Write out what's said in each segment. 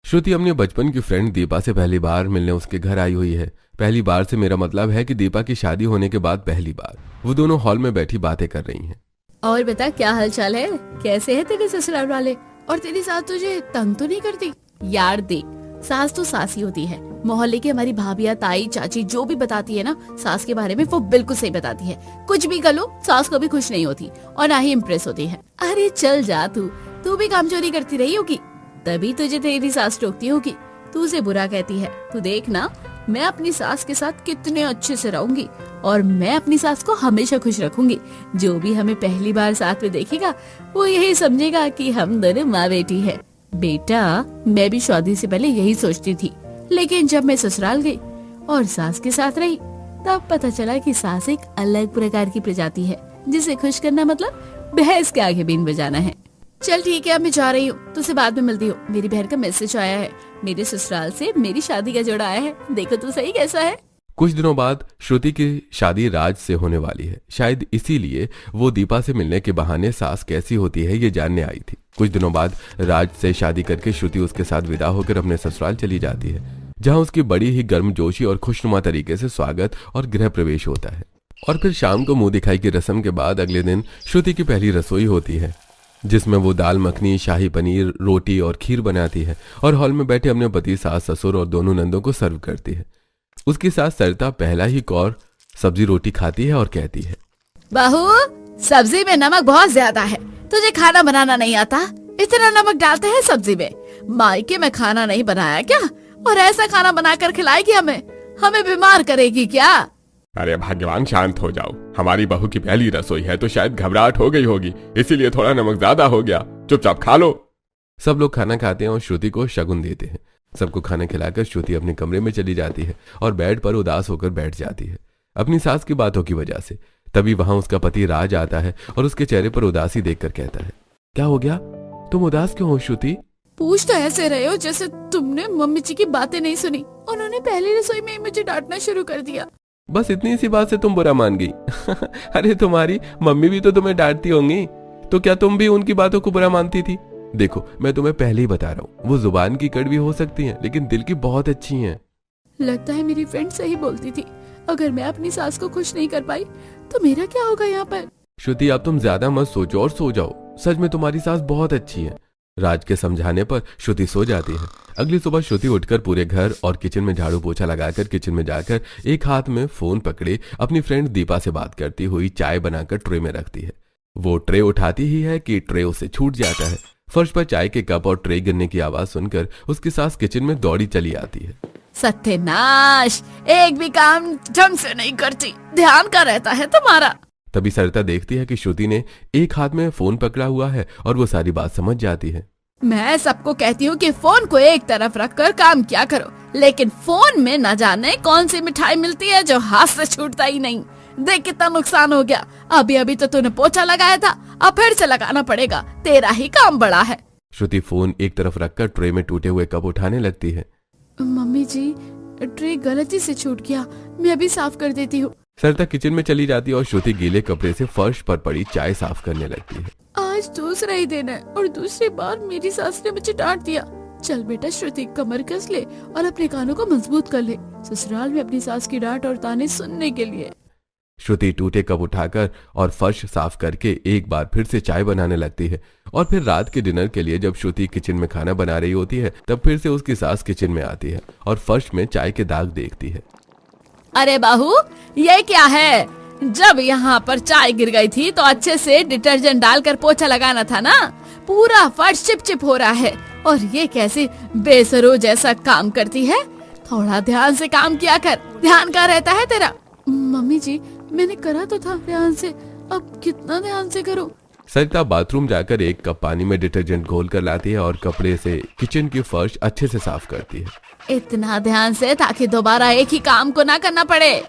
श्रुति अपने बचपन की फ्रेंड दीपा से पहली बार मिलने उसके घर आई हुई है। पहली बार से मेरा मतलब है कि दीपा की शादी होने के बाद पहली बार वो दोनों हॉल में बैठी बातें कर रही हैं। और बता, क्या हाल चाल है? कैसे है तेरे ससुराल वाले? और तेरी सास तुझे तंग तो नहीं करती? यार देख, सास तो सास ही होती है। मोहल्ले की हमारी भाभियाँ, ताई, चाची जो भी बताती है ना सास के बारे में, वो बिल्कुल सही बताती है। कुछ भी कर लो, सास कभी खुश नहीं होती और ना ही इम्प्रेस होती है। अरे चल जा, तू भी काम चोरी करती रही होगी, तभी तुझे तेरी सास टोकती होगी। तू उसे बुरा कहती है। तू देख ना, मैं अपनी सास के साथ कितने अच्छे से रहूंगी और मैं अपनी सास को हमेशा खुश रखूंगी। जो भी हमें पहली बार साथ में देखेगा वो यही समझेगा कि हम दोनों माँ बेटी है। बेटा, मैं भी शादी से पहले यही सोचती थी, लेकिन जब मैं ससुराल गई और सास के साथ रही तब पता चला कि सास एक अलग प्रकार की प्रजाति है, जिसे खुश करना मतलब भैंस के आगे बीन बजाना है। चल ठीक है, अब मैं जा रही हूँ, तुझसे बाद में मिलती हूँ। मेरी बहन का मैसेज आया है, मेरे ससुराल से मेरी शादी का जोड़ा आया है। देखो तो सही कैसा है। कुछ दिनों बाद श्रुति की शादी राज से होने वाली है। शायद इसीलिए वो दीपा से मिलने के बहाने सास कैसी होती है ये जानने आई थी। कुछ दिनों बाद राज से शादी करके श्रुति उसके साथ विदा होकर अपने ससुराल चली जाती है, जहाँ उसकी बड़ी ही गर्मजोशी और खुशनुमा तरीके से स्वागत और गृह प्रवेश होता है। और फिर शाम को मुंह दिखाई की रस्म के बाद अगले दिन श्रुति की पहली रसोई होती है, जिसमें वो दाल मखनी, शाही पनीर, रोटी और खीर बनाती है और हॉल में बैठे अपने पति, सास, ससुर और दोनों नंदों को सर्व करती है। उसकी सास सरिता पहला ही कौर सब्जी रोटी खाती है और कहती है, बहू, सब्जी में नमक बहुत ज्यादा है। तुझे खाना बनाना नहीं आता? इतना नमक डालते हैं सब्जी में? मायके में खाना नहीं बनाया क्या? और ऐसा खाना बनाकर खिलाएगी हमें बीमार करेगी क्या? अरे भगवान, शांत हो जाओ। हमारी बहू की पहली रसोई है तो शायद घबराहट हो गई होगी, इसीलिए थोड़ा नमक ज्यादा हो गया। चुपचाप खा लो। सब लोग खाना खाते हैं और श्रुति को शगुन देते हैं। सबको खाना खिलाकर श्रुति अपने कमरे में चली जाती है और बेड पर उदास होकर बैठ जाती है अपनी सास की बातों की वजह से। तभी वहां उसका पति राज आता है और उसके चेहरे पर उदासी देखकर कहता है, क्या हो गया? तुम उदास क्यों हो श्रुति? पूछ तो ऐसे रहे हो जैसे तुमने मम्मी जी की बातें नहीं सुनी। उन्होंने पहली रसोई में मुझे डांटना शुरू कर दिया। बस इतनी सी बात से तुम बुरा मान गई? अरे तुम्हारी मम्मी भी तो तुम्हें डांटती होंगी, तो क्या तुम भी उनकी बातों को बुरा मानती थी? देखो, मैं तुम्हें पहले ही बता रहा हूँ, वो जुबान की कड़वी हो सकती हैं, लेकिन दिल की बहुत अच्छी हैं। लगता है मेरी फ्रेंड सही बोलती थी। अगर मैं अपनी सास को खुश नहीं कर पाई तो मेरा क्या होगा यहाँ पर? श्रुति, अब तुम ज्यादा मत सोचो और सो जाओ। सच में तुम्हारी सास बहुत अच्छी है। राज के समझाने पर श्रुति सो जाती है। अगली सुबह श्रुति उठकर पूरे घर और किचन में झाड़ू पोछा लगाकर किचन में जाकर एक हाथ में फोन पकड़े अपनी फ्रेंड दीपा से बात करती हुई चाय बनाकर ट्रे में रखती है। वो ट्रे उठाती ही है कि ट्रे उसे छूट जाता है। फर्श पर चाय के कप और ट्रे गिरने की आवाज सुनकर उसकी सास किचन में दौड़ी चली आती है। सत्यानाश, एक भी काम ढंग से नहीं करती, ध्यान का रहता है तुम्हारा। तभी सरिता देखती है कि श्रुति ने एक हाथ में फोन पकड़ा हुआ है और वो सारी बात समझ जाती है। मैं सबको कहती हूँ कि फोन को एक तरफ रखकर काम क्या करो, लेकिन फोन में न जाने कौन सी मिठाई मिलती है जो हाथ से छूटता ही नहीं। देख कितना नुकसान हो गया। अभी तो तूने पोछा लगाया था, अब फिर से लगाना पड़ेगा। तेरा ही काम बड़ा है। श्रुति फोन एक तरफ रखकर ट्रे में टूटे हुए कप उठाने लगती है। मम्मी जी, ट्रे गलती से छूट गया, मैं अभी साफ कर देती हूँ। सरिता किचन में चली जाती है और श्रुति गीले कपड़े से फर्श पर पड़ी चाय साफ करने लगती है। आज दूसरा ही दिन है और दूसरी बार मेरी सास ने मुझे डांट दिया। चल बेटा श्रुति, कमर कस ले और अपने कानों को मजबूत कर ले, ससुराल में अपनी सास की डांट और ताने सुनने के लिए। श्रुति टूटे कप उठाकर और फर्श साफ करके एक बार फिर से चाय बनाने लगती है। और फिर रात के डिनर के लिए जब श्रुति किचन में खाना बना रही होती है तब फिर से उसकी सास किचन में आती है और फर्श में चाय के दाग देखती है। अरे बहू, ये क्या है? जब यहाँ पर चाय गिर गई थी तो अच्छे से डिटर्जेंट डालकर पोछा लगाना था ना। पूरा फर्श चिपचिप हो रहा है और ये कैसे बेसरो जैसा काम करती है। थोड़ा ध्यान से काम किया कर, ध्यान कहाँ रहता है तेरा? मम्मी जी, मैंने करा तो था ध्यान से, अब कितना ध्यान से करूं? सरिता बाथरूम जाकर एक कप पानी में डिटर्जेंट घोल कर लाती है और कपड़े से किचन की फर्श अच्छे से साफ करती है। इतना ध्यान से ताकि दोबारा एक ही काम को ना करना पड़े।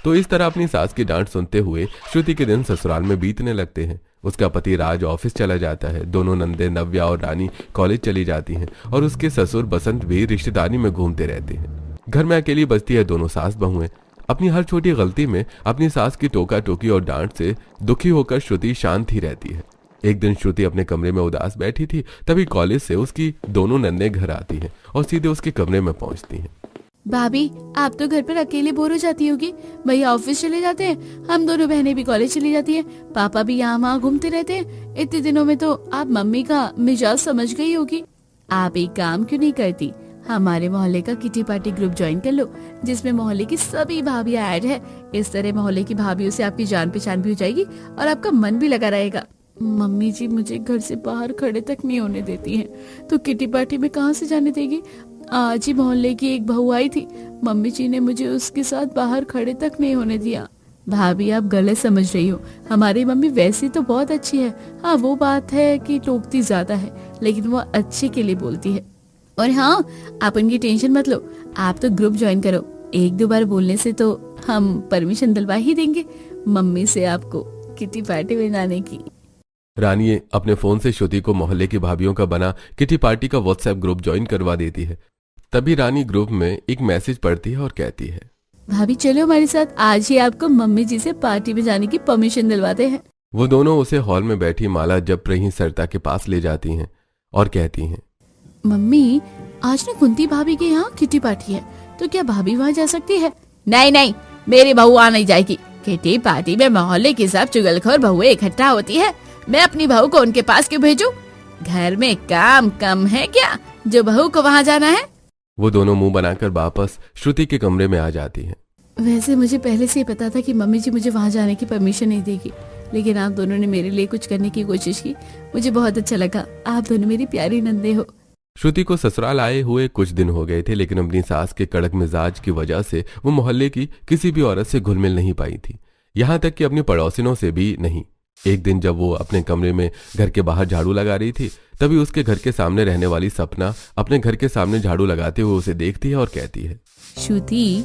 तो इस तरह अपनी सास की डांट सुनते हुए श्रुति के दिन ससुराल में बीतने लगते हैं। उसका पति राज ऑफिस चला जाता है। दोनों नंदे नव्या और रानी कॉलेज चली जाती हैं और उसके ससुर बसंत भी रिश्तेदारी में घूमते रहते हैं। घर में अकेली बचती है दोनों सास बहुएं। अपनी हर छोटी गलती में अपनी सास की टोका टोकी और डांट से दुखी होकर श्रुति शांत ही रहती है। एक दिन श्रुति अपने कमरे में उदास बैठी थी, तभी कॉलेज से उसकी दोनों नन्हे घर आती हैं और सीधे उसके कमरे में पहुंचती हैं। भाभी, आप तो घर पर अकेले बोर हो जाती होगी। भैया ऑफिस चले जाते हैं, हम दोनों बहनें भी कॉलेज चली जाती हैं, पापा भी यहाँ वहाँ घूमते रहते हैं। इतने दिनों में तो आप मम्मी का मिजाज समझ गई होगी। आप एक काम क्यों नहीं करती, हमारे मोहल्ले का किटी पार्टी ग्रुप ज्वाइन कर लो, जिसमें मोहल्ले की सभी भाभियां ऐड है। इस तरह मोहल्ले की भाभियों से आपकी जान पहचान भी हो जाएगी और आपका मन भी लगा रहेगा। मम्मी जी मुझे घर से बाहर खड़े तक नहीं होने देती हैं, तो किटी पार्टी में कहाँ से जाने देगी। आज ही मोहल्ले की एक बहू आई थी, मम्मी जी ने मुझे उसके साथ बाहर खड़े तक नहीं होने दिया। भाभी, आप गलत समझ रही हो, हमारी मम्मी वैसे तो बहुत अच्छी है। हाँ, वो बात है कि टोकती ज्यादा है, लेकिन वो अच्छे के लिए बोलती है। और हाँ, आप उनकी टेंशन मत लो, आप तो ग्रुप ज्वाइन करो। एक दो बार बोलने से तो हम परमिशन दिलवा ही देंगे मम्मी से आपको किटी पार्टी में जाने की। रानी अपने फोन से श्रुति को मोहल्ले की भाभियों का बना किटी पार्टी का व्हाट्सएप ग्रुप ज्वाइन करवा देती है। तभी रानी ग्रुप में एक मैसेज पढ़ती है और कहती है, भाभी चलो हमारे साथ, आज ही आपको मम्मी जी से पार्टी में जाने की परमिशन दिलवाते हैं। वो दोनों उसे हॉल में बैठी माला जप रही सरिता के पास ले जाती हैं और कहती हैं, मम्मी आज ना कुंती भाभी के यहाँ किटी पार्टी है, तो क्या भाभी वहाँ जा सकती है। नहीं नहीं, मेरी बहू आ नहीं जाएगी। किटी पार्टी में मोहल्ले की सब चुगलखोर बहुएं इकट्ठा होती है, मैं अपनी बहू को उनके पास क्यों भेजूं? घर में काम कम है क्या जो बहू को वहाँ जाना है। वो दोनों मुंह बनाकर वापस श्रुति के कमरे में आ जाती हैं। वैसे मुझे पहले से ही पता था कि मम्मी जी मुझे वहाँ जाने की परमिशन नहीं देगी, लेकिन आप दोनों ने मेरे लिए कुछ करने की कोशिश की, मुझे बहुत अच्छा लगा। आप दोनों मेरी प्यारी नंदे हो। श्रुति को ससुराल आए हुए कुछ दिन हो गए थे, लेकिन अपनी सास के कड़क मिजाज की वजह से वो मोहल्ले की किसी भी औरत से घुल मिल नहीं पाई थी, यहाँ तक कि अपनी पड़ोसिनों से भी नहीं। एक दिन जब वो अपने कमरे में घर के बाहर झाड़ू लगा रही थी, तभी उसके घर के सामने रहने वाली सपना अपने घर के सामने झाड़ू लगाते हुए उसे देखती है और कहती है, श्रुति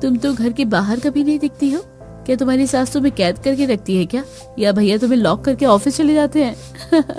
तुम तो घर के बाहर कभी नहीं दिखती हो, क्या तुम्हारी सास तुम्हें कैद करके रखती है क्या, या भैया तुम्हें लॉक करके ऑफिस चले जाते हैं।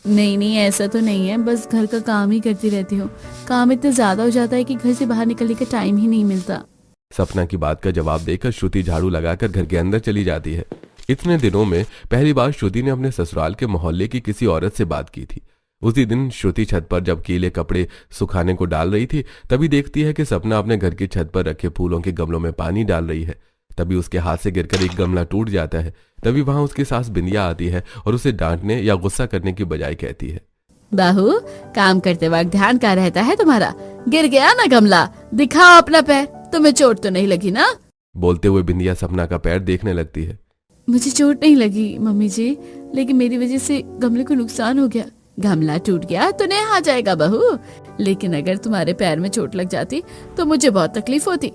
नहीं नहीं, ऐसा तो नहीं है, बस घर का काम ही करती रहती हूँ। काम इतना ज्यादा हो जाता है कि घर से बाहर निकलने का टाइम ही नहीं मिलता। सपना की बात का जवाब देकर श्रुति झाड़ू लगाकर घर के अंदर चली जाती है। इतने दिनों में पहली बार श्रुति ने अपने ससुराल के मोहल्ले की किसी औरत से बात की थी। उसी दिन श्रुति छत पर जब गीले कपड़े सुखाने को डाल रही थी, तभी देखती है कि सपना अपने घर की छत पर रखे फूलों के गमलों में पानी डाल रही है। तभी उसके हाथ से गिरकर एक गमला टूट जाता है। तभी वहां उसकी सास बिंदिया आती है और उसे डांटने या गुस्सा करने की बजाय कहती है, बहू काम करते वक्त ध्यान कहाँ रहता है तुम्हारा, गिर गया ना गमला, दिखाओ अपना पैर, तुम्हें चोट तो नहीं लगी ना। बोलते हुए बिंदिया सपना का पैर देखने लगती है। मुझे चोट नहीं लगी मम्मी जी, लेकिन मेरी वजह से गमले को नुकसान हो गया। गमला टूट गया तो नहीं आ जाएगा बहू, लेकिन अगर तुम्हारे पैर में चोट लग जाती तो मुझे बहुत तकलीफ होती।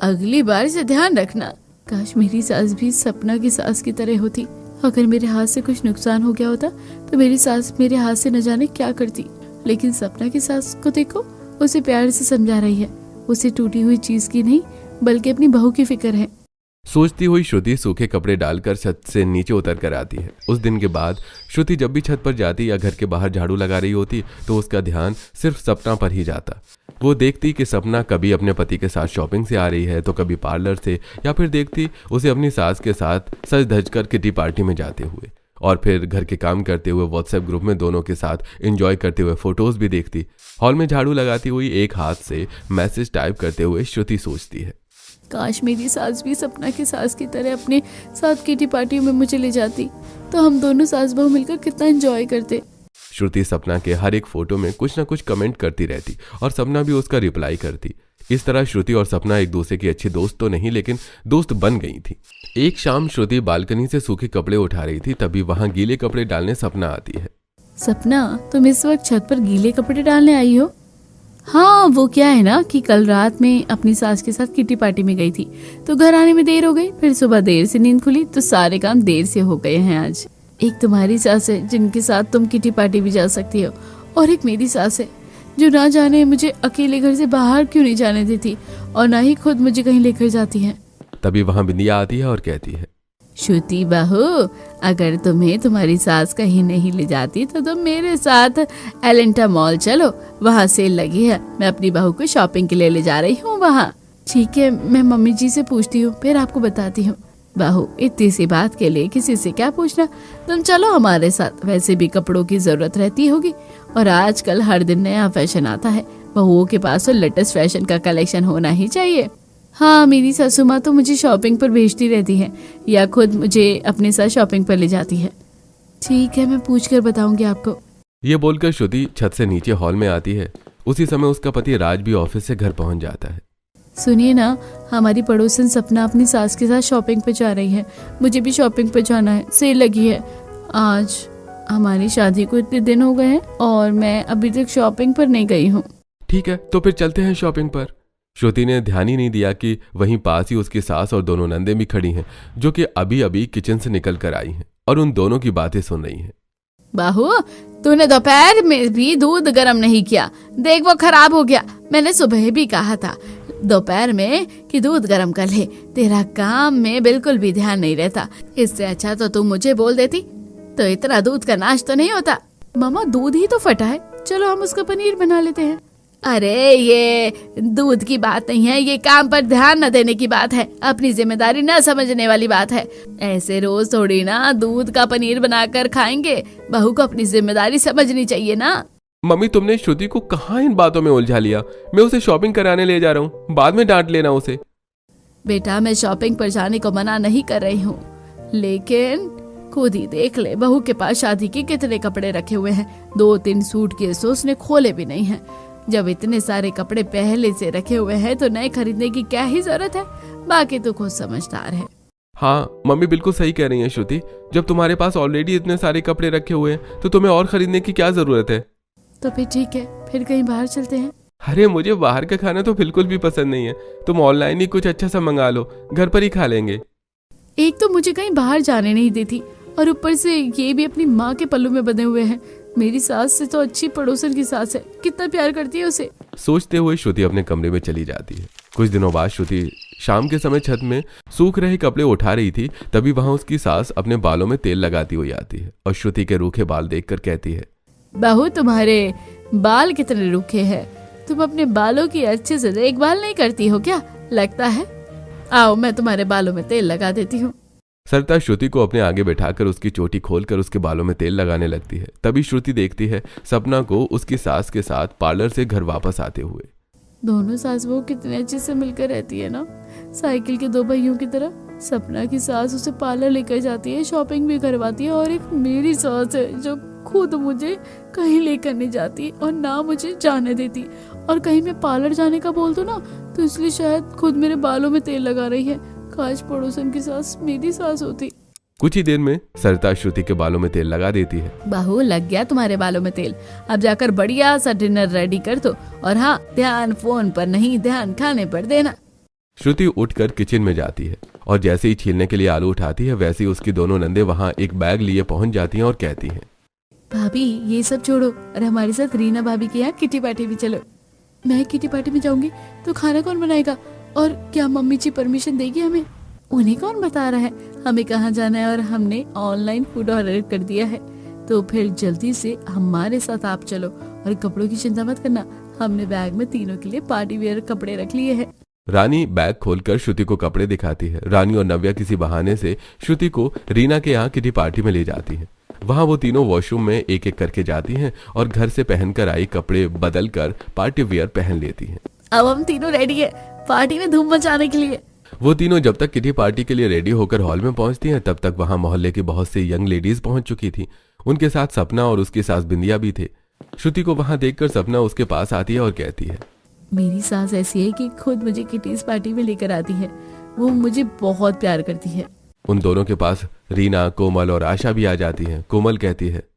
अगली बार से ध्यान रखना। काश मेरी सास भी सपना की सास की तरह होती। अगर मेरे हाथ से कुछ नुकसान हो गया होता तो मेरी सास मेरे हाथ से न जाने क्या करती, लेकिन सपना की सास को देखो, उसे प्यार से समझा रही है। उसे टूटी हुई चीज की नहीं बल्कि अपनी बहू की फिक्र है। सोचती हुई श्रुति सूखे कपड़े डालकर छत से नीचे उतर कर आती है। उस दिन के बाद श्रुति जब भी छत पर जाती या घर के बाहर झाड़ू लगा रही होती तो उसका ध्यान सिर्फ सपना पर ही जाता। वो देखती कि सपना कभी अपने पति के साथ शॉपिंग से आ रही है तो कभी पार्लर से, या फिर देखती उसे अपनी सास के साथ सज धज कर किटी पार्टी में जाते हुए, और फिर घर के काम करते हुए व्हाट्सएप ग्रुप में दोनों के साथ एंजॉय करते हुए फोटोज भी देखती। हॉल में झाड़ू लगाती हुई एक हाथ से मैसेज टाइप करते हुए श्रुति सोचती है, काश मेरी सास भी सपना की सास की तरह अपने साथ किटी पार्टियों में मुझे ले जाती, तो हम दोनों सास बहू मिलकर कितना एंजॉय करते। श्रुति सपना के हर एक फोटो में कुछ न कुछ कमेंट करती रहती और सपना भी उसका रिप्लाई करती। इस तरह श्रुति और सपना एक दूसरे की अच्छी दोस्त तो नहीं, लेकिन दोस्त बन गई थी। एक शाम श्रुति बालकनी से सूखे कपड़े उठा रही थी, तभी वहां गीले कपड़े डालने सपना आती है। सपना, तुम इस वक्त छत पर गीले कपड़े डालने आई हो? हाँ, वो क्या है ना कि कल रात में अपनी सास के साथ किटी पार्टी में गई थी, तो घर आने में देर हो गई, फिर सुबह देर से नींद खुली, तो सारे काम देर से हो गए हैं आज। एक तुम्हारी सास है जिनके साथ तुम किटी पार्टी भी जा सकती हो, और एक मेरी सास है जो ना जाने मुझे अकेले घर से बाहर क्यों नहीं जाने देती और ना ही खुद मुझे कहीं लेकर जाती है। तभी वहां बिंदिया आती है और कहती है, श्रुति बहू, अगर तुम्हें तुम्हारी सास कहीं नहीं ले जाती तो तुम मेरे साथ एलेंटा मॉल चलो, वहाँ सेल लगी है, मैं अपनी बहू को शॉपिंग के लिए ले जा रही हूँ वहाँ। ठीक है, मैं मम्मी जी से पूछती हूँ, फिर आपको बताती हूँ। बहू, इतनी सी बात के लिए किसी से क्या पूछना, तुम चलो हमारे साथ। वैसे भी कपड़ों की जरूरत रहती होगी और आजकल हर दिन नया फैशन आता है। बहुओं के पास तो लेटेस्ट फैशन का कलेक्शन होना ही चाहिए। हाँ, मेरी सासू माँ तो मुझे शॉपिंग पर भेजती रहती है या खुद मुझे अपने साथ शॉपिंग पर ले जाती है। ठीक है, मैं पूछ कर बताऊंगी आपको। ये बोलकर श्रुति छत से नीचे हॉल में आती है। उसी समय उसका पति राज भी ऑफिस से घर पहुंच जाता है। सुनिए ना, हमारी पड़ोसन सपना अपनी सास के साथ शॉपिंग पे जा रही है। मुझे भी शॉपिंग पे जाना है, सेल लगी है आज। हमारी शादी को इतने दिन हो गए हैं और मैं अभी तक शॉपिंग पर नहीं गई हूँ। ठीक है, तो फिर चलते हैं शॉपिंग पर। श्रुति ने ध्यान ही नहीं दिया कि वहीं पास ही उसकी सास और दोनों नंदे भी खड़ी हैं, जो कि अभी अभी किचन से निकल कर आई हैं और उन दोनों की बातें सुन रही हैं। बहू, तूने दोपहर में भी दूध गर्म नहीं किया, देख वो खराब हो गया। मैंने सुबह भी कहा था दोपहर में कि दूध गर्म कर ले, तेरा काम में बिल्कुल भी ध्यान नहीं रहता। इससे अच्छा तो तू मुझे बोल देती, तो इतना दूध का नाश तो नहीं होता। मामा, दूध ही तो फटा है, चलो हम उसका पनीर बना लेते हैं। अरे ये दूध की बात नहीं है, ये काम पर ध्यान न देने की बात है, अपनी जिम्मेदारी न समझने वाली बात है। ऐसे रोज थोड़ी ना दूध का पनीर बनाकर खाएंगे, बहू को अपनी जिम्मेदारी समझनी चाहिए ना। मम्मी, तुमने श्रुति को कहाँ इन बातों में उलझा लिया? मैं उसे शॉपिंग कराने ले जा रहा हूँ, बाद में डांट लेना उसे। बेटा, मैं शॉपिंग पर जाने को मना नहीं कर रही हूँ, लेकिन खुद ही देख ले, बहू के पास शादी के कितने कपड़े रखे हुए हैं। 2-3 सूटकेस उसने खोले भी नहीं है। जब इतने सारे कपड़े पहले से रखे हुए हैं तो नए खरीदने की क्या ही जरूरत है। बाकी तो खुद समझदार है। हाँ मम्मी, बिल्कुल सही कह रही हैं श्रुति। जब तुम्हारे पास ऑलरेडी इतने सारे कपड़े रखे हुए हैं तो तुम्हें और खरीदने की क्या जरूरत है? तो फिर ठीक है, फिर कहीं बाहर चलते हैं। अरे मुझे बाहर का खाना तो बिल्कुल भी पसंद नहीं है। तुम ऑनलाइन ही कुछ अच्छा सा मंगा लो, घर पर ही खा लेंगे। एक तो मुझे कहीं बाहर जाने नहीं देती और ऊपर से ये भी अपनी माँ के पल्लू में बंधे हुए हैं। मेरी सास से तो अच्छी पड़ोसन की सास है, कितना प्यार करती है उसे। सोचते हुए श्रुति अपने कमरे में चली जाती है। कुछ दिनों बाद श्रुति शाम के समय छत में सूख रहे कपड़े उठा रही थी, तभी वहां उसकी सास अपने बालों में तेल लगाती हुई आती है और श्रुति के रूखे बाल देखकर कहती है, बहू, तुम्हारे बाल कितने रूखे हैं, तुम अपने बालों की अच्छे से देखभाल नहीं करती हो क्या? लगता है, आओ मैं तुम्हारे बालों में तेल लगा देती हूँ। सरिता श्रुति को अपने आगे बैठाकर उसकी चोटी खोलकर उसके बालों में तेल लगाने लगती है। तभी श्रुति देखती है सपना को उसकी सास के साथ पार्लर से घर वापस आते हुए। दोनों सास बहू कितने अच्छे से मिलकर रहती है ना, साइकिल के दो पहियों की तरह। सपना की सास उसे पार्लर लेकर जाती है, शॉपिंग भी करवाती है, और एक मेरी सास है जो खुद मुझे कहीं लेकर नहीं जाती और ना मुझे जाने देती। और कहीं मैं पार्लर जाने का बोल दूं ना तो इसलिए शायद खुद मेरे बालों में तेल लगा रही है। काश पड़ोसन की सास मेरी सास होती। कुछ ही देर में सरिता श्रुति के बालों में तेल लगा देती है। बहू, लग गया तुम्हारे बालों में तेल, अब जाकर बढ़िया सा डिनर रेडी कर दो। और हाँ, ध्यान फोन पर नहीं, ध्यान खाने पर देना। श्रुति उठकर किचन में जाती है और जैसे ही छीलने के लिए आलू उठाती है वैसे ही उसकी दोनों नंदे वहाँ एक बैग लिए पहुंच जाती हैं और कहती हैं, भाभी ये सब छोड़ो और हमारे साथ रीना भाभी के यहाँ किटी पार्टी में चलो। मैं किटी पार्टी में जाऊंगी तो खाना कौन बनाएगा? और क्या मम्मी जी परमिशन देगी हमें? उन्हें कौन बता रहा है हमें कहाँ जाना है? और हमने ऑनलाइन फूड ऑर्डर कर दिया है, तो फिर जल्दी से हमारे साथ आप चलो। और कपड़ों की चिंता मत करना, हमने बैग में तीनों के लिए पार्टी वेयर कपड़े रख लिए हैं। रानी बैग खोलकर श्रुति को कपड़े दिखाती है। रानी और नव्या किसी बहाने से श्रुति को रीना के यहाँ किटी पार्टी में ले जाती है। वहाँ वो तीनों वॉशरूम में एक एक करके जाती हैं और घर से पहनकर आई कपड़े बदल कर पार्टी वेयर पहन लेती हैं। अब हम तीनों रेडी है पार्टी में धूम मचाने के लिए। वो तीनों जब तक किटी पार्टी के लिए रेडी होकर हॉल में पहुंचती हैं तब तक वहां मोहल्ले की बहुत सी यंग लेडीज पहुंच चुकी थी। उनके साथ सपना और उसकी सास बिंदिया भी थे। श्रुति को वहां देखकर सपना उसके पास आती है और कहती है, मेरी सास ऐसी है कि खुद मुझे किटीज पार्टी में लेकर आती है, वो मुझे बहुत प्यार करती है। उन दोनों के पास रीना, कोमल और आशा भी आ जाती हैं। कोमल कहती है,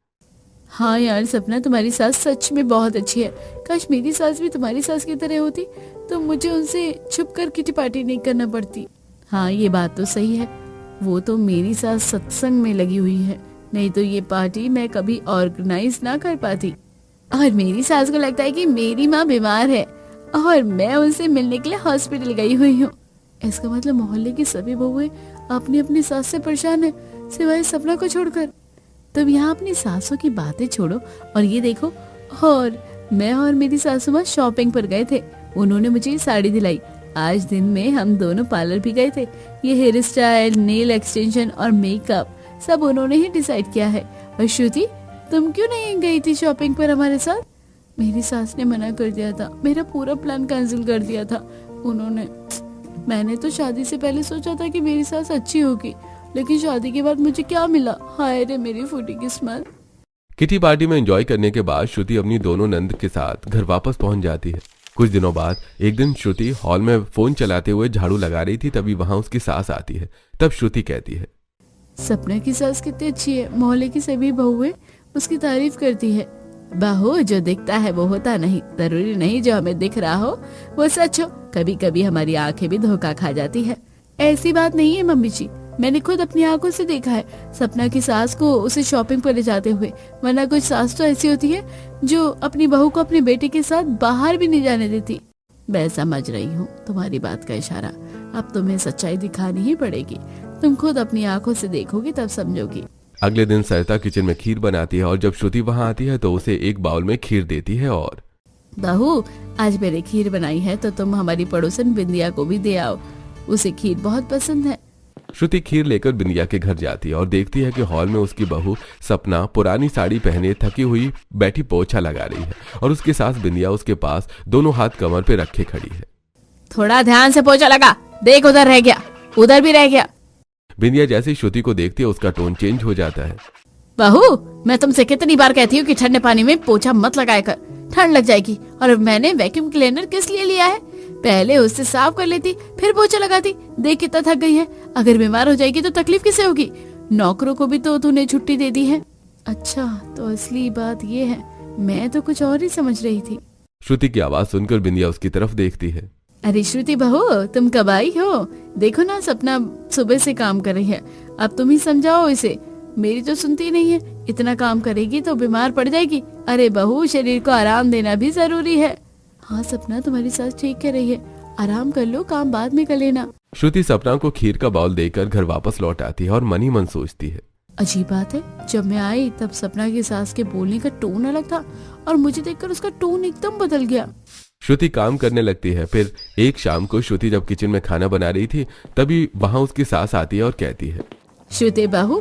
हाँ यार सपना, तुम्हारी सास सच में बहुत अच्छी है। काश मेरी सास भी तुम्हारी सास की तरह होती तो मुझे उनसे छुप कर किटी पार्टी नहीं करना पड़ती। हाँ ये बात तो सही है, वो तो मेरी सास सत्संग में लगी हुई है, नहीं तो ये पार्टी मैं कभी ऑर्गेनाइज ना कर पाती। और मेरी सास को लगता है कि मेरी माँ बीमार है और मैं उनसे मिलने के लिए हॉस्पिटल गई हुई हूँ। इसका मतलब मोहल्ले की सभी बहुएं अपनी अपनी सास से परेशान है, सिवाय सपना को छोड़कर। तब यहाँ अपनी सासों की बातें छोड़ो और ये देखो, और मैं और मेरी सासू माँ शॉपिंग पर गए थे। उन्होंने मुझे साड़ी दिलाई आज दिन में हम दोनों पार्लर भी गए थे। ये हेयर स्टाइल, नेल एक्सटेंशन और मेकअप सब उन्होंने ही डिसाइड किया है। और श्रुति, तुम क्यों नहीं गई थी शॉपिंग पर हमारे साथ? मेरी सास ने मना कर दिया था, मेरा पूरा प्लान कैंसिल कर दिया था उन्होंने। मैंने तो शादी से पहले सोचा था कि मेरी सास अच्छी होगी, लेकिन शादी के बाद मुझे क्या मिला, हाय रे मेरी फूटी किस्मत। किटी पार्टी में एंजॉय करने के बाद श्रुति अपनी दोनों नंद के साथ घर वापस पहुंच जाती है। कुछ दिनों बाद एक दिन श्रुति हॉल में फोन चलाते हुए झाड़ू लगा रही थी, तभी वहां उसकी सास आती है। तब श्रुति कहती है, सपना की सास कितनी अच्छी है, मोहल्ले की सभी बहुएं उसकी तारीफ करती है। बहू, जो दिखता है वो होता नहीं, जरूरी नहीं जो हमें दिख रहा हो वो सच हो। कभी कभी हमारी आंखें भी धोखा खा जाती है। ऐसी बात नहीं है मम्मी जी, मैंने खुद अपनी आंखों से देखा है सपना की सास को उसे शॉपिंग पर ले जाते हुए। वरना कुछ सास तो ऐसी होती है जो अपनी बहू को अपने बेटे के साथ बाहर भी नहीं जाने देती। मैं समझ रही हूँ तुम्हारी बात का इशारा, अब तुम्हें सच्चाई दिखानी ही पड़ेगी। तुम खुद अपनी आंखों से देखोगी तब समझोगी। अगले दिन सरिता किचन में खीर बनाती है और जब श्रुति वहां आती है तो उसे एक बाउल में खीर देती है और बहू, आज मैंने खीर बनाई है तो तुम हमारी पड़ोसन बिंदिया को भी दे आओ, उसे खीर बहुत पसंद है। श्रुति खीर लेकर बिंदिया के घर जाती है और देखती है कि हॉल में उसकी बहू सपना पुरानी साड़ी पहने थकी हुई बैठी पोछा लगा रही है और उसके सास बिंदिया उसके पास दोनों हाथ कमर पे रखे खड़ी है। थोड़ा ध्यान से पोछा लगा, देख उधर रह गया, उधर भी रह गया। बिंदिया जैसे ही श्रुति को देखती है उसका टोन चेंज हो जाता है। बहू, मैं तुमसे कितनी बार कहती हूँ कि ठंडे पानी में पोछा मत लगाया कर, ठंड लग जाएगी। और मैंने वैक्यूम क्लीनर किस लिए लिया है? पहले उससे साफ कर लेती फिर पोछा लगाती। देख कितना थक गई है, अगर बीमार हो जाएगी तो तकलीफ किसे होगी? नौकरों को भी तो तूने छुट्टी दे दी है। अच्छा, तो असली बात ये है, मैं तो कुछ और ही समझ रही थी। श्रुति की आवाज सुनकर बिंदिया उसकी तरफ देखती है। अरे श्रुति बहू, तुम कब आई हो? देखो ना, सपना सुबह से काम कर रही है, अब तुम ही समझाओ इसे। मेरी तो सुनती नहीं है, इतना काम करेगी तो बीमार पड़ जाएगी। अरे बहू, शरीर को आराम देना भी जरूरी है। हाँ सपना, तुम्हारी सास ठीक कह रही है, आराम कर लो, काम बाद में कर लेना। श्रुति सपना को खीर का बाउल देकर घर वापस लौट आती है और मन ही मन सोचती है, अजीब बात है, जब मैं आई तब सपना की सास के बोलने का टोन अलग था और मुझे देखकर उसका टोन एकदम बदल गया। श्रुति काम करने लगती है। फिर एक शाम को श्रुति जब किचन में खाना बना रही थी तभी वहाँ उसकी सास आती है और कहती है, श्रुति बहू,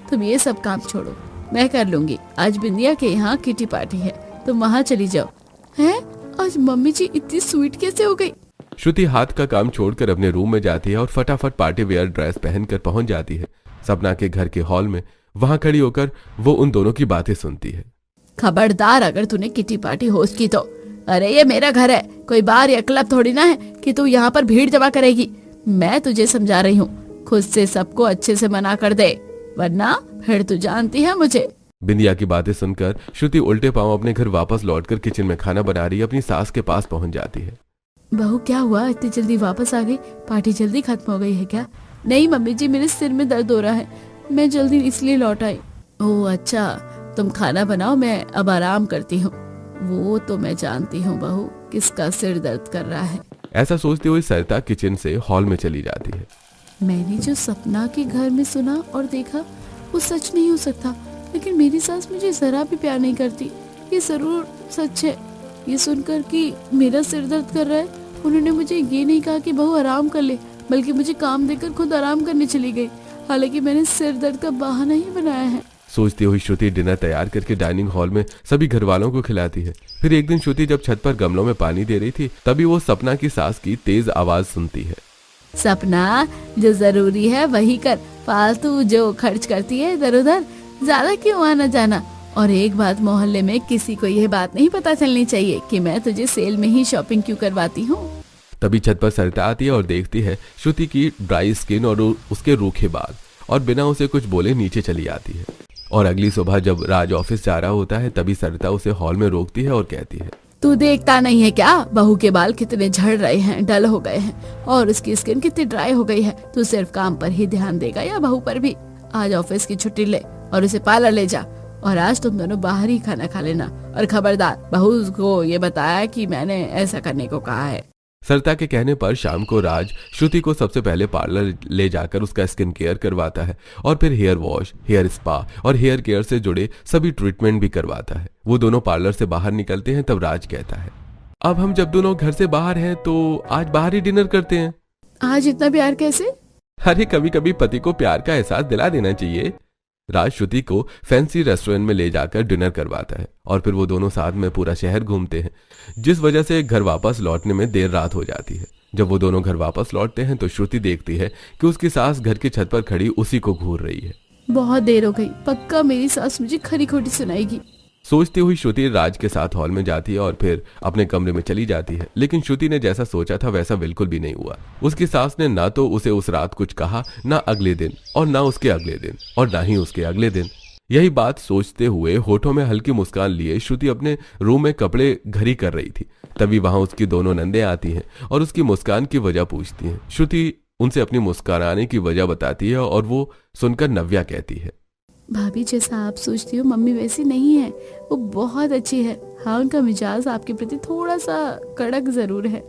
तुम ये सब काम छोड़ो, मैं कर लूंगी। आज बिंदिया के यहाँ किटी पार्टी है, तुम वहाँ चली जाओ। हैं? आज मम्मी जी इतनी स्वीट कैसे हो गई? श्रुति हाथ का काम छोड़कर अपने रूम में जाती है और फटाफट पार्टी वेयर ड्रेस पहनकर पहुंच जाती है सपना के घर के हॉल में। वहां खड़ी होकर वो उन दोनों की बातें सुनती है। खबरदार अगर तूने किटी पार्टी होस्ट की तो। अरे ये मेरा घर है, कोई बार या क्लब थोड़ी ना है कि तू यहाँ पर भीड़ जमा करेगी। मैं तुझे समझा रही हूँ, खुद से सबको अच्छे से मना कर दे, वरना फिर तू जानती है मुझे। बिंदिया की बातें सुनकर श्रुति उल्टे पांव अपने घर वापस लौटकर किचन में खाना बना रही अपनी सास के पास पहुंच जाती है। बहू, क्या हुआ, इतनी जल्दी वापस आ गई? पार्टी जल्दी खत्म हो गई है क्या? नहीं मम्मी जी, मेरे सिर में दर्द हो रहा है, मैं जल्दी इसलिए लौट आई। ओह अच्छा, तुम खाना बनाओ, मैं अब आराम करती हूँ। वो तो मैं जानती हूँ बहू, किसका सिर दर्द कर रहा है। ऐसा सोचते हुए सरिता किचन से हॉल में चली जाती है। मैंने जो सपना के घर में सुना और देखा वो सच नहीं हो सकता, लेकिन मेरी सास मुझे जरा भी प्यार नहीं करती, ये जरूर सच है। ये सुनकर कि मेरा सिर दर्द कर रहा है, उन्होंने मुझे ये नहीं कहा कि बहू आराम कर ले, बल्कि मुझे काम देकर खुद आराम करने चली गई। हालांकि मैंने सिर दर्द का बहाना ही बनाया है। सोचती हुई श्रुति डिनर तैयार करके डाइनिंग हॉल में सभी घर वालों को खिलाती है। फिर एक दिन श्रुति जब छत पर गमलों में पानी दे रही थी तभी वो सपना की सास की तेज आवाज सुनती है। सपना, जो जरूरी है वही कर, फालतू जो खर्च करती है इधर उधर, ज्यादा क्यों आना जाना। और एक बात, मोहल्ले में किसी को यह बात नहीं पता चलनी चाहिए कि मैं तुझे सेल में ही शॉपिंग क्यों करवाती हूँ। तभी छत पर सरिता आती है और देखती है श्रुति की ड्राई स्किन और उसके रूखे बाल, और बिना उसे कुछ बोले नीचे चली आती है। और अगली सुबह जब राज ऑफिस जा रहा होता है तभी सरिता उसे हॉल में रोकती है और कहती है, तू देखता नहीं है क्या, बहू के बाल कितने झड़ रहे हैं, डल हो गए हैं और उसकी स्किन कितनी ड्राई हो गई है। तू सिर्फ काम पर ही ध्यान देगा या बहू पर भी? आज ऑफिस की छुट्टी ले और उसे पार्लर ले जा, और आज तुम दोनों बाहर ही खाना खा लेना। और खबरदार, बहू को ये बताया कि मैंने ऐसा करने को कहा है। सरिता के कहने पर शाम को राज श्रुति को सबसे पहले पार्लर ले जाकर उसका स्किन केयर करवाता है और फिर हेयर वॉश, हेयर स्पा और हेयर केयर से जुड़े सभी ट्रीटमेंट भी करवाता है। वो दोनों पार्लर से बाहर निकलते हैं तब राज कहता है, अब हम जब दोनों घर से बाहर हैं तो आज बाहर ही डिनर करते हैं। आज इतना प्यार कैसे? अरे कभी कभी पति को प्यार का एहसास दिला देना चाहिए। राज श्रुति को फैंसी रेस्टोरेंट में ले जाकर डिनर करवाता है और फिर वो दोनों साथ में पूरा शहर घूमते हैं, जिस वजह से घर वापस लौटने में देर रात हो जाती है। जब वो दोनों घर वापस लौटते हैं तो श्रुति देखती है कि उसकी सास घर की छत पर खड़ी उसी को घूर रही है। बहुत देर हो गई, पक्का मेरी सास मुझे खरी खोटी सुनाएगी। सोचती हुई श्रुति राज के साथ हॉल में जाती है और फिर अपने कमरे में चली जाती है, लेकिन श्रुति ने जैसा सोचा था वैसा बिल्कुल भी नहीं हुआ। उसकी सास ने ना तो उसे उस रात कुछ कहा, ना अगले दिन, और ना उसके अगले दिन, और ना ही उसके अगले दिन। यही बात सोचते हुए होठों में हल्की मुस्कान लिए श्रुति अपने रूम में कपड़े घड़ी कर रही थी। तभी वहां उसकी दोनों नंदे आती हैं और उसकी मुस्कान की वजह पूछती हैं। श्रुति उनसे अपनी मुस्कुराने की वजह बताती है और वो सुनकर नव्या कहती है, भाभी जैसा आप सोचती हो मम्मी वैसी नहीं है, वो बहुत अच्छी है। हाँ, उनका मिजाज आपके प्रति थोड़ा सा कड़क जरूर है,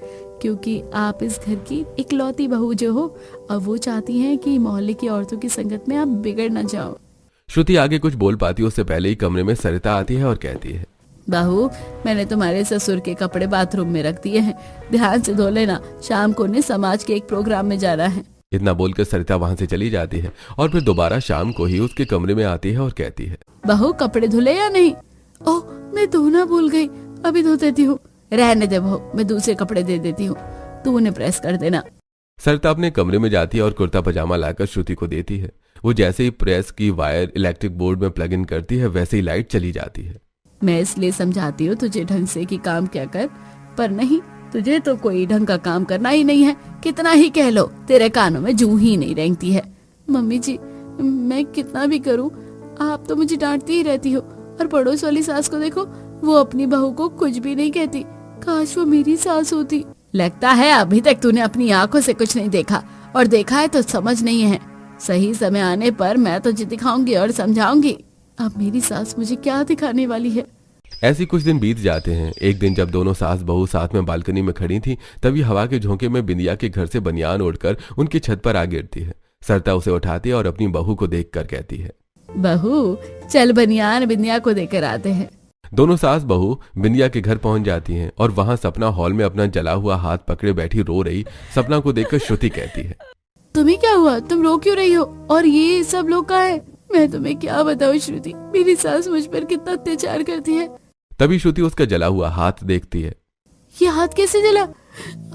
क्योंकि आप इस घर की इकलौती बहू जो हो, और वो चाहती हैं कि मोहल्ले की औरतों की संगत में आप बिगड़ न जाओ। श्रुति आगे कुछ बोल पाती उससे पहले ही कमरे में सरिता आती है और कहती है, बहू मैंने तुम्हारे ससुर के कपड़े बाथरूम में रख दिए हैं, ध्यान से धो लेना, शाम को उन्हें समाज के एक प्रोग्राम में जाना है। इतना बोलकर सरिता वहां से चली जाती है और फिर दोबारा शाम को ही उसके कमरे में आती है और कहती है, बहू कपड़े धुले या नहीं? ओह मैं धोना भूल गई, अभी धो देती हूँ। रहने दे बहू, मैं दूसरे कपड़े दे देती हूँ, तू उन्हें प्रेस कर देना। सरिता अपने कमरे में जाती है और कुर्ता पजामा लाकर श्रुति को देती है। वो जैसे ही प्रेस की वायर इलेक्ट्रिक बोर्ड में प्लग इन करती है वैसे ही लाइट चली जाती है। मैं इसलिए समझाती हूँ तुझे ढंग से कि काम क्या कर, पर नहीं, तुझे तो कोई ढंग का काम करना ही नहीं है। कितना ही कह लो, तेरे कानों में जूं ही नहीं रेंगती है। मम्मी जी मैं कितना भी करूँ आप तो मुझे डांटती ही रहती हो, और पड़ोस वाली सास को देखो, वो अपनी बहू को कुछ भी नहीं कहती। काश वो मेरी सास होती। लगता है अभी तक तूने अपनी आंखों से कुछ नहीं देखा, और देखा है तो समझ नहीं है। सही समय आने पर मैं तुझे दिखाऊंगी और समझाऊंगी। अब मेरी सास मुझे क्या दिखाने वाली है। ऐसी कुछ दिन बीत जाते हैं। एक दिन जब दोनों सास बहू साथ में बालकनी में खड़ी थी, तभी हवा के झोंके में बिंदिया के घर से बनियान ओढ़कर उनकी छत पर आ गिरती है। सरिता उसे उठाती है और अपनी बहू को देखकर कहती है, बहू चल बनियान बिंदिया को देकर आते हैं। दोनों सास बहू बिंदिया के घर पहुंच जाती हैं और वहां सपना हॉल में अपना जला हुआ हाथ पकड़े बैठी रो रही सपना को देखकर श्रुति कहती है, तुम्हें क्या हुआ, तुम रो क्यों रही हो, और ये सब लोग कहाँ है? मैं तुम्हें क्या बताऊं श्रुति, मेरी सास मुझ पर कितना अत्याचार करती है। तभी श्रुति उसका जला हुआ हाथ देखती है। ये हाथ कैसे जला?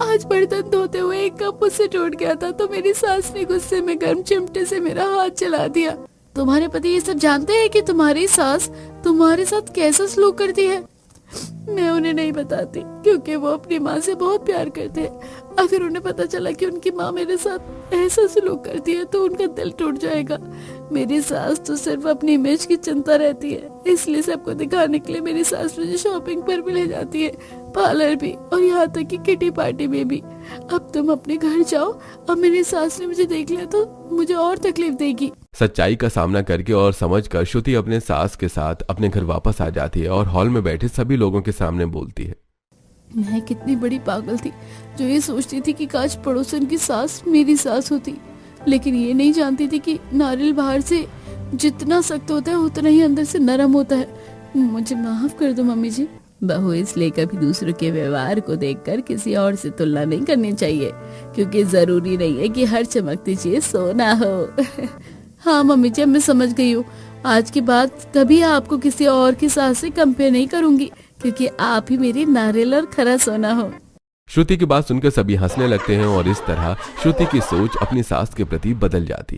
आज बर्तन धोते हुए एक कप मुझसे टूट गया था, तो मेरी सास ने गुस्से में गर्म चिमटे से मेरा हाथ जला दिया। तुम्हारे पति ये सब जानते हैं कि तुम्हारी सास तुम्हारे साथ कैसा सलूक करती है? मैं उन्हें नहीं बताती, क्योंकि वो अपनी माँ से बहुत प्यार करते हैं। अगर उन्हें पता चला कि उनकी माँ मेरे साथ ऐसा सलूक करती है तो उनका दिल टूट जाएगा। मेरी सास तो सिर्फ अपनी इमेज की चिंता रहती है, इसलिए सबको दिखाने के लिए मेरी सास मुझे शॉपिंग पर भी ले जाती है, पार्लर भी, और यहाँ तक कि किटी पार्टी में भी। अब तुम अपने घर जाओ, अब मेरी सास ने मुझे देख लिया तो मुझे और तकलीफ देगी। सच्चाई का सामना करके और समझकर श्रुति अपने सास के साथ अपने घर वापस आ जाती है और हॉल में बैठे सभी लोगों के सामने बोलती है, मैं कितनी बड़ी पागल थी जो ये सोचती थी कि काश पड़ोसन की सास मेरी सास होती, लेकिन ये नहीं जानती थी कि नारियल बाहर से जितना सख्त होता है उतना ही अंदर से नरम होता है। मुझे माफ कर दो मम्मी जी। बहू इसलिए कभी दूसरों के व्यवहार को देखकर किसी और से तुलना नहीं करनी चाहिए, क्योंकि जरूरी नहीं है कि हर चमकती चीज सोना हो। हाँ मम्मी जी, मैं समझ गई हूँ। आज के बाद कभी आपको किसी और की सास से कंपेयर नहीं करूंगी, क्योंकि आप ही मेरी नारियल और खरा सोना हो। श्रुति की बात सुनकर सभी हंसने लगते हैं और इस तरह श्रुति की सोच अपनी सास के प्रति बदल जाती है।